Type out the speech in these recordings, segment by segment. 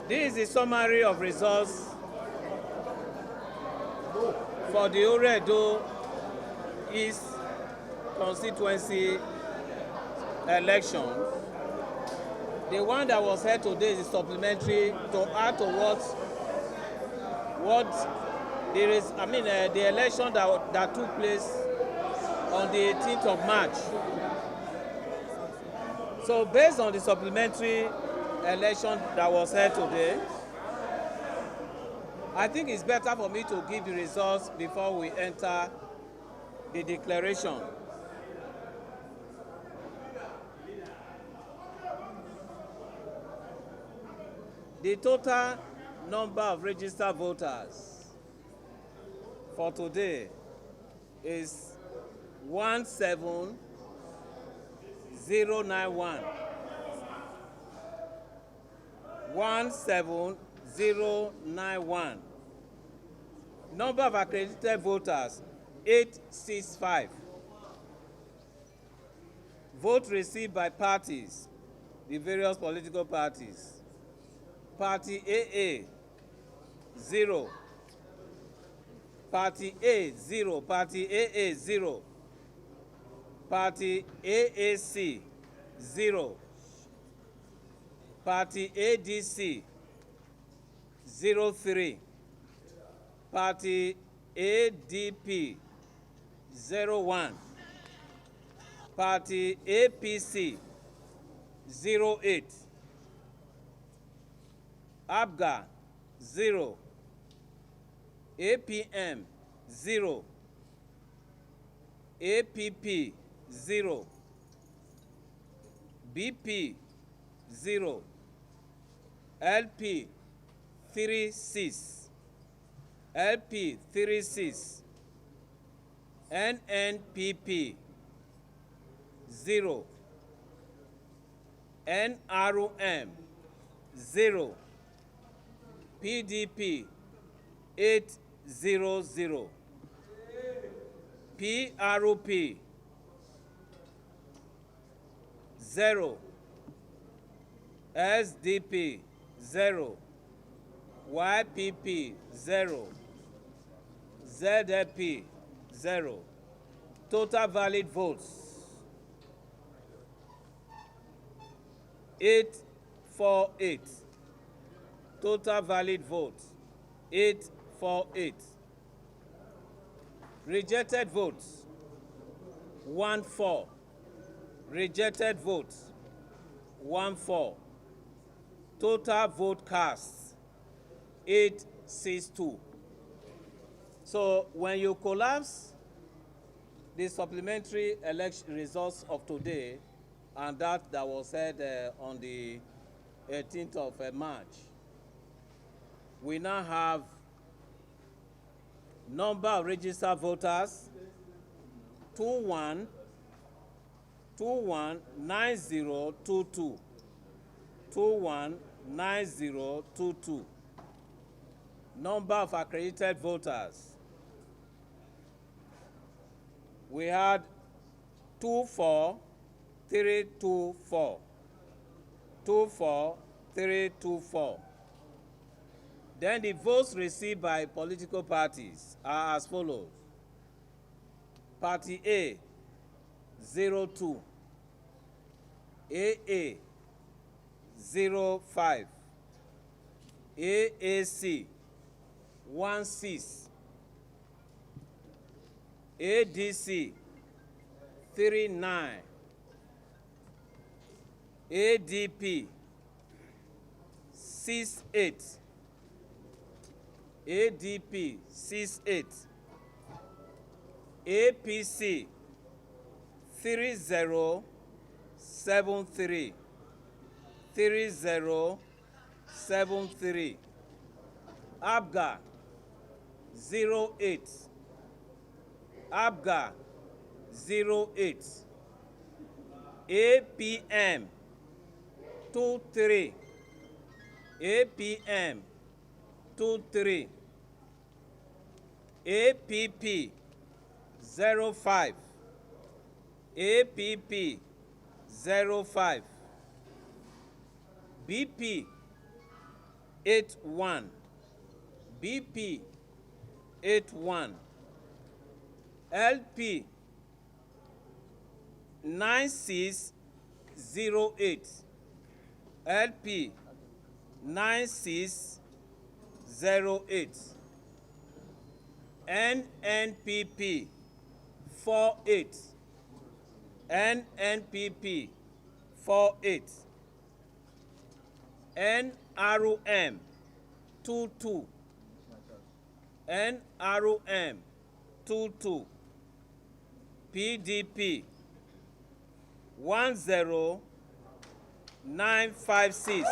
This is the summary of results for the Oredo East constituency election. The one that was held today is supplementary to add to what there is. I mean, the election that took place on the 18th of March. So based on the supplementary election that was held today, I think it's better for me to give the results before we enter the declaration. The total number of registered voters for today is 17091. 17091. Number of accredited voters 865. Vote received by parties, the various political parties. Party AA 0. Party A 0. Party AA 0. Party AAC 0. Party ADC 03. Party ADP 01. Party APC 08. ABGA 0. APM 0. APP 0. BP 0. LP 36. LP 36. NNPP 0. NRM 0. PDP 800. PRP 0. SDP 0. YPP 0. ZLP 0. Total valid votes 848. Total valid votes 848. Rejected votes 14. Rejected votes 14. Total vote cast 862. So when you collapse the supplementary election results of today and that was held on the 18th of March, we now have number of registered voters 219022. 219022. Number of accredited voters, we had 24324. 24324. Then the votes received by political parties are as follows. Party A 02. AA 05. AAC 16. ADC 39. ADP 68. ADP 68. APC 3073. 3073. ABGA 08. ABGA 08. APM 23. APM 23. APP 05. APP 05. BP 81, BP 81, LP 9608, LP 9608, NNPP 48, NNPP 48, NRM 22, NRM 22, PDP 10956,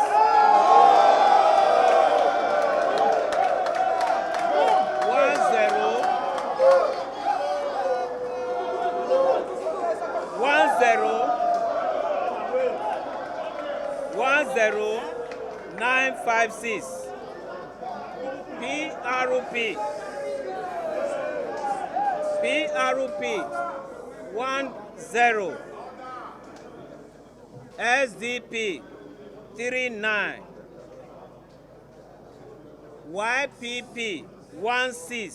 10956, PRP 10, SDP 39, YPP 16,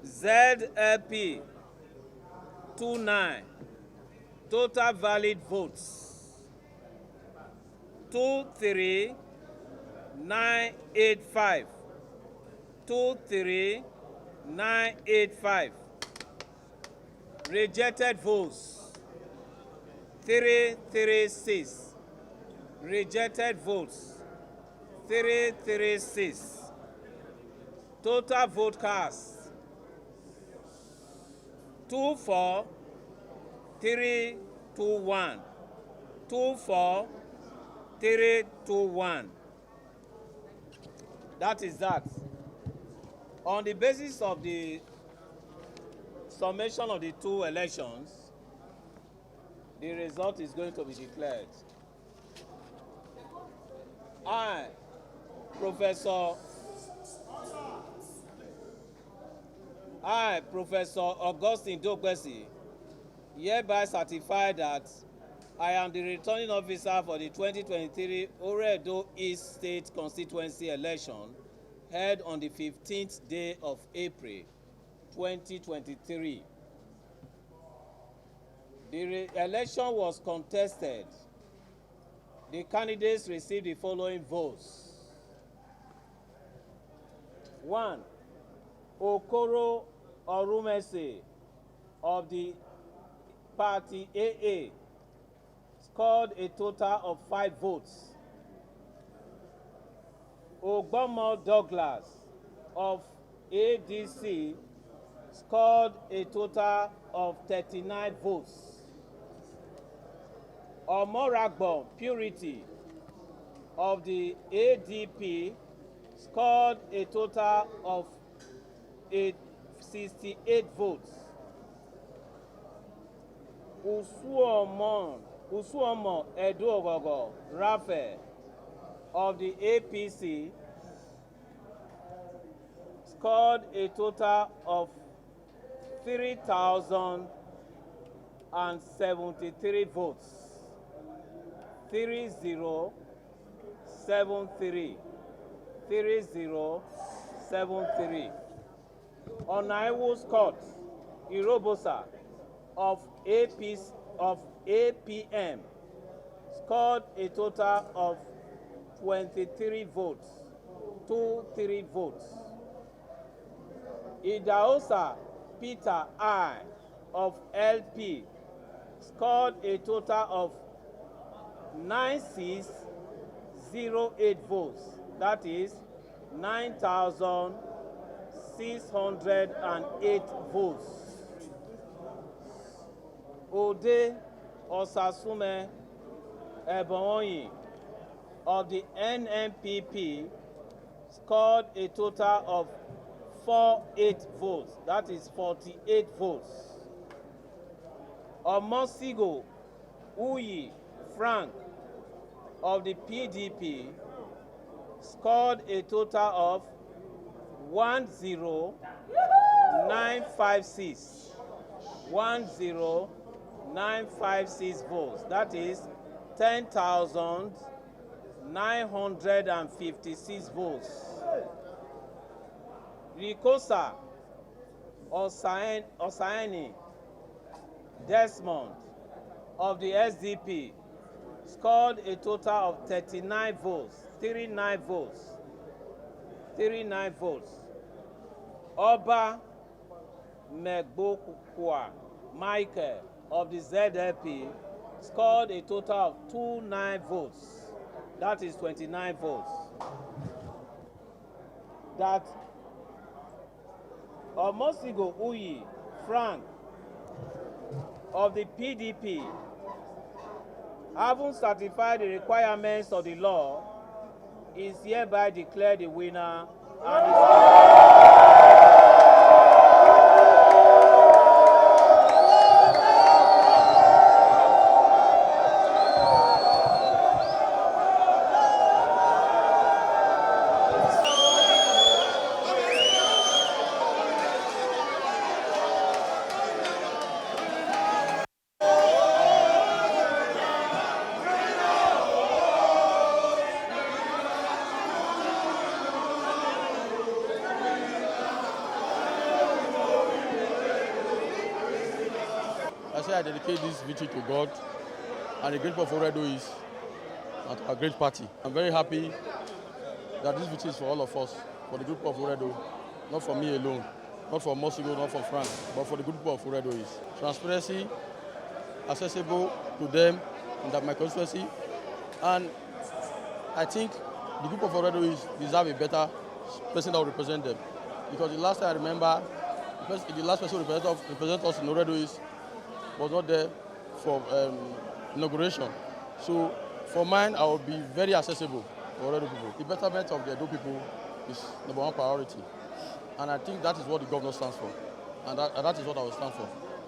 ZLP 29. Total valid votes 23985, 23985. Rejected votes 336. Rejected votes 336. Total vote cast 24321, 24321. That is that. On the basis of the summation of the two elections, the result is going to be declared. I, Professor Augustine Dogbesi, hereby certify that I am the returning officer for the 2023 Oredo East State Constituency election held on the 15th day of April 2023. The election was contested. The candidates received the following votes. 1. Okoro Orumese of the party AA scored a total of 5 votes. Ogbomo Douglas of ADC scored a total of 39 votes. Omoragbo Purity of the ADP scored a total of 68 votes. Usuomo Eduogogo Raphael of the APC scored a total of 3,073 votes. 3073. 3073. Onaiwu Scott Irobosa of APM scored a total of 23 votes. 23 votes. Idaosa Peter I of LP scored a total of 9608 votes. That is 9,608 votes. Ode Osasume Ebonyi of the NNPP scored a total of 48 votes. That is 48 votes. Omosigho Uyi Frank of the PDP scored a total of 10956. 10956 votes. That is 10,956 956 votes. Rikosa Osaeni Desmond of the SDP scored a total of 39 votes. 39 votes. 39 votes. Oba Megbokwa Michael of the ZLP scored a total of 29 votes. That is 29 votes. That Omosigho Uyi Frank of the PDP, having certified the requirements of the law, is hereby declared the winner and I say I dedicate this victory to God, and the great people of Oredo is a great party. I'm very happy that this victory is for all of us, for the group of Oredo, not for me alone, not for Omosigho, not for Frank, but for the group of Oredo is. Transparency, accessible to them in my constituency, and I think the group of Oredo is deserve a better person that will represent them. Because the last time I remember, the last person who represent us in Oredo is was not there for inauguration. So for mine, I will be very accessible for Oredo people. The betterment of the Edo people is #1 priority. And I think that is what the governor stands for. And that is what I will stand for.